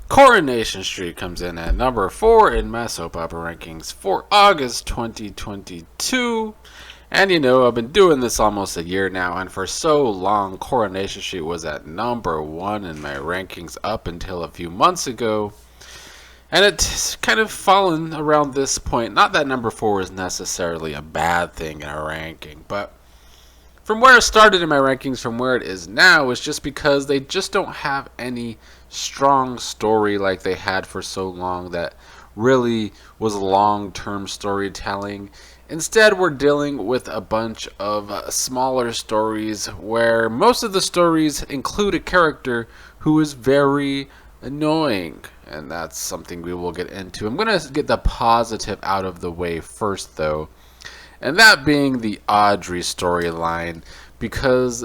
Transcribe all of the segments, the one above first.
Coronation Street comes in at number 4 in my soap opera rankings for August 2022. And I've been doing this almost a year now, and for so long, Coronation Street was at number 1 in my rankings up until a few months ago. And it's kind of fallen around this point. Not that number 4 is necessarily a bad thing in our ranking, but from where it started in my rankings from where it is now is just because they just don't have any strong story like they had for so long that really was long-term storytelling. Instead, we're dealing with a bunch of smaller stories where most of the stories include a character who is very annoying, and that's something we will get into. I'm going to get the positive out of the way first, though, and that being the Audrey storyline, because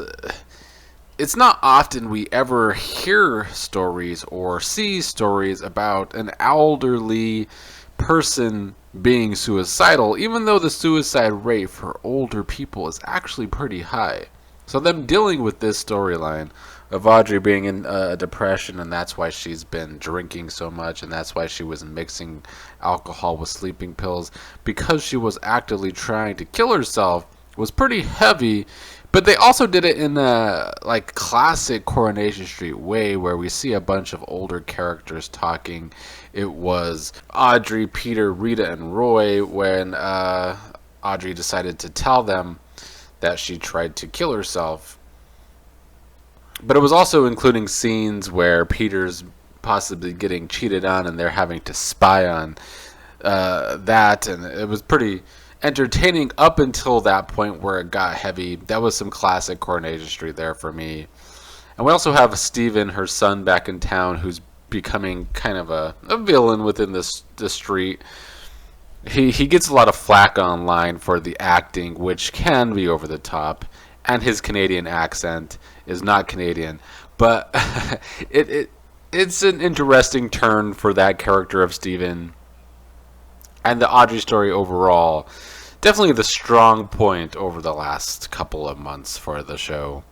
it's not often we ever hear stories or see stories about an elderly person being suicidal, even though the suicide rate for older people is actually pretty high. So them dealing with this storyline of Audrey being in depression, and that's why she's been drinking so much, and that's why she was mixing alcohol with sleeping pills, because she was actively trying to kill herself, was pretty heavy. But they also did it in a classic Coronation Street way, where we see a bunch of older characters talking. It was Audrey, Peter, Rita, and Roy when Audrey decided to tell them that she tried to kill herself. But it was also including scenes where Peter's possibly getting cheated on and they're having to spy on that, and it was pretty entertaining up until that point where it got heavy. That was some classic Coronation Street there for me. And we also have Steven, her son, back in town, who's becoming kind of a villain within the street. He gets a lot of flack online for the acting, which can be over the top, and his Canadian accent is not Canadian, but it's an interesting turn for that character of Steven. And the Audrey story overall, definitely the strong point over the last couple of months for the show.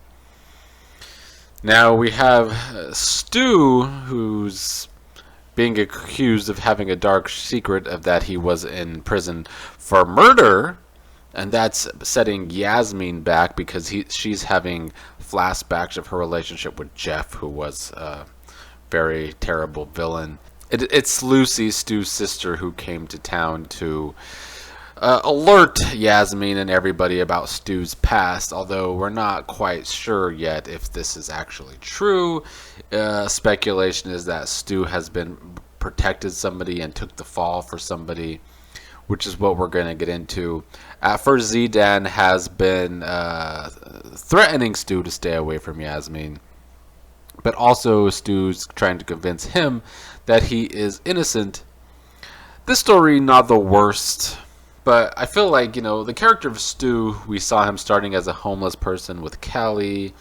Now we have Stu, who's being accused of having a dark secret of that he was in prison for murder, and that's setting Yasmin back because she's having flashbacks of her relationship with Jeff, who was a very terrible villain. It's Lucy, Stu's sister, who came to town to alert Yasmin and everybody about Stu's past, although we're not quite sure yet if this is actually true. Speculation is that Stu has been protected somebody and took the fall for somebody, which is what we're going to get into. At first, Zidane has been threatening Stu to stay away from Yasmin, but also Stu's trying to convince him that he is innocent. This story, not the worst, but I feel like, the character of Stu, we saw him starting as a homeless person with Callie,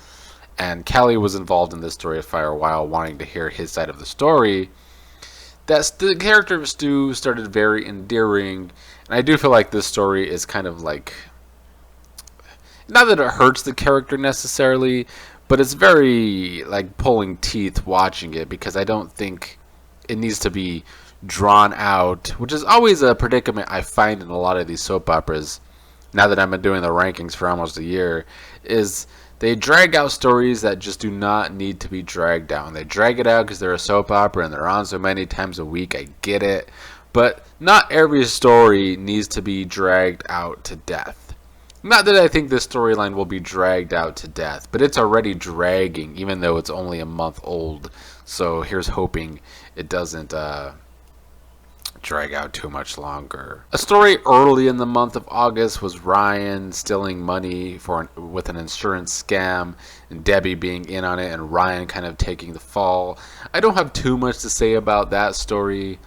and Callie was involved in this story for a while, wanting to hear his side of the story. The character of Stu started very endearing, and I do feel like this story is kind of like, not that it hurts the character necessarily, but it's very pulling teeth watching it, because I don't think it needs to be drawn out, which is always a predicament I find in a lot of these soap operas. Now that I've been doing the rankings for almost a year, is they drag out stories that just do not need to be dragged out. And they drag it out because they're a soap opera and they're on so many times a week. I get it. But not every story needs to be dragged out to death. Not that I think this storyline will be dragged out to death, but it's already dragging, even though it's only a month old. So here's hoping it doesn't drag out too much longer. A story early in the month of August was Ryan stealing money with an insurance scam, and Debbie being in on it, and Ryan kind of taking the fall. I don't have too much to say about that story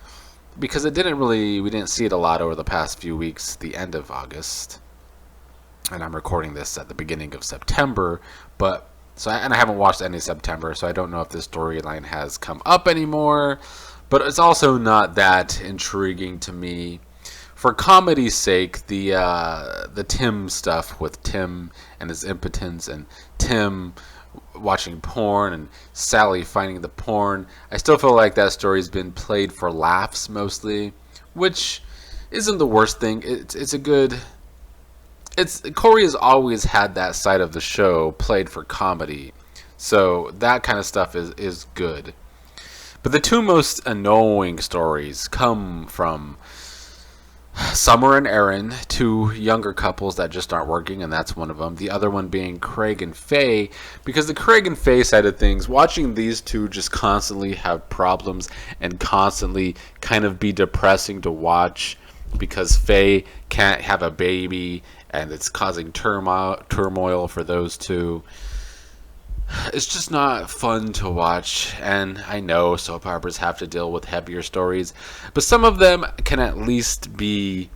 because we didn't see it a lot over the past few weeks, the end of August. And I'm recording this at the beginning of September, and I haven't watched any September, so I don't know if this storyline has come up anymore. But it's also not that intriguing to me. For comedy's sake, the Tim stuff with Tim and his impotence, and Tim watching porn and Sally finding the porn. I still feel like that story's been played for laughs mostly, which isn't the worst thing. It's a good. Corrie has always had that side of the show played for comedy, so that kind of stuff is good. But the two most annoying stories come from Summer and Erin, two younger couples that just aren't working, and that's one of them. The other one being Craig and Faye, because the Craig and Faye side of things, watching these two just constantly have problems and constantly kind of be depressing to watch because Faye can't have a baby and it's causing turmoil for those two. It's just not fun to watch, and I know soap operas have to deal with heavier stories, but some of them can at least be,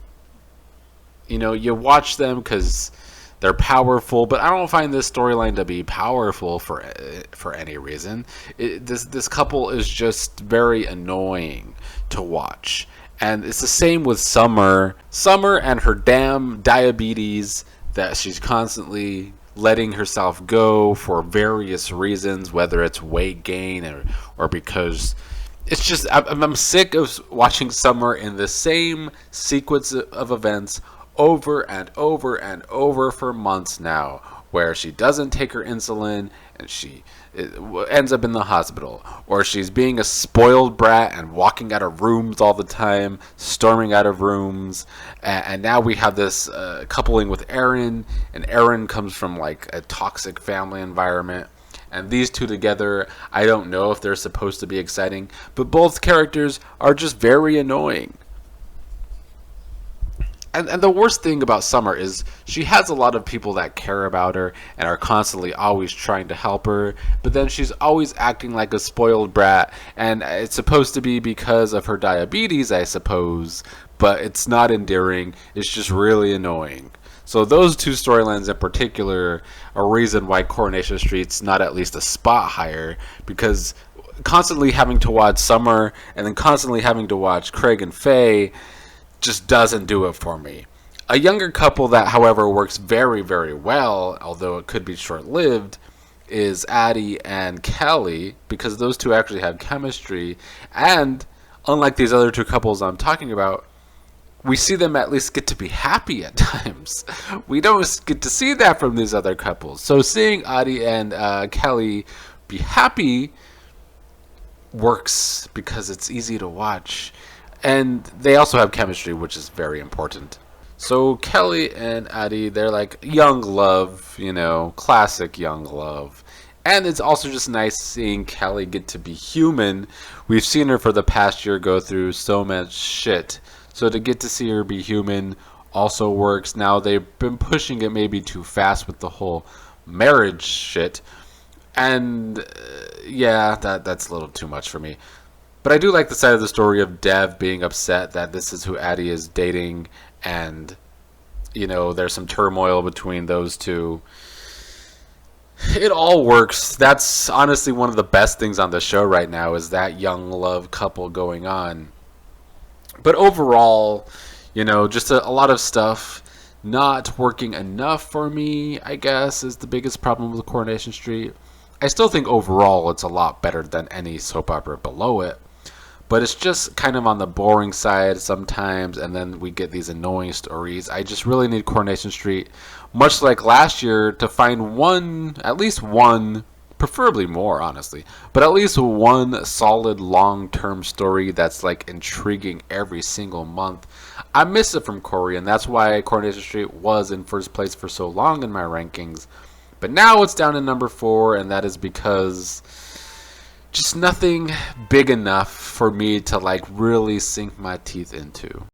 you watch them because they're powerful, but I don't find this storyline to be powerful for any reason. This couple is just very annoying to watch, and it's the same with Summer and her damn diabetes that she's constantly letting herself go for various reasons, whether it's weight gain or because it's just I'm sick of watching Summer in the same sequence of events over and over and over for months now, where she doesn't take her insulin and she ends up in the hospital, or she's being a spoiled brat and walking out of rooms all the time, storming out of rooms, and now we have this coupling with Erin, and Erin comes from like a toxic family environment, and these two together, I don't know if they're supposed to be exciting, but both characters are just very annoying. And the worst thing about Summer is she has a lot of people that care about her and are constantly always trying to help her, but then she's always acting like a spoiled brat, and it's supposed to be because of her diabetes, I suppose, but it's not endearing, it's just really annoying. So those two storylines in particular are a reason why Coronation Street's not at least a spot higher, because constantly having to watch Summer and then constantly having to watch Craig and Faye just doesn't do it for me. A younger couple that, however, works very, very well, although it could be short-lived, is Addie and Kelly, because those two actually have chemistry, and unlike these other two couples I'm talking about, we see them at least get to be happy at times. We don't get to see that from these other couples. So seeing Addie and Kelly be happy works because it's easy to watch. And they also have chemistry, which is very important. So Kelly and Addie, they're like young love, classic young love. And it's also just nice seeing Kelly get to be human. We've seen her for the past year go through so much shit. So to get to see her be human also works. Now they've been pushing it maybe too fast with the whole marriage shit. And that's a little too much for me. But I do like the side of the story of Dev being upset that this is who Addie is dating, and, there's some turmoil between those two. It all works. That's honestly one of the best things on the show right now, is that young love couple going on. But overall, just a lot of stuff not working enough for me, I guess, is the biggest problem with Coronation Street. I still think overall it's a lot better than any soap opera below it. But it's just kind of on the boring side sometimes, and then we get these annoying stories. I just really need Coronation Street, much like last year, to find at least one, preferably more, honestly, but at least one solid long-term story that's like intriguing every single month. I miss it from Corrie, and that's why Coronation Street was in first place for so long in my rankings. But now it's down to number 4, and that is because just nothing big enough for me to like really sink my teeth into.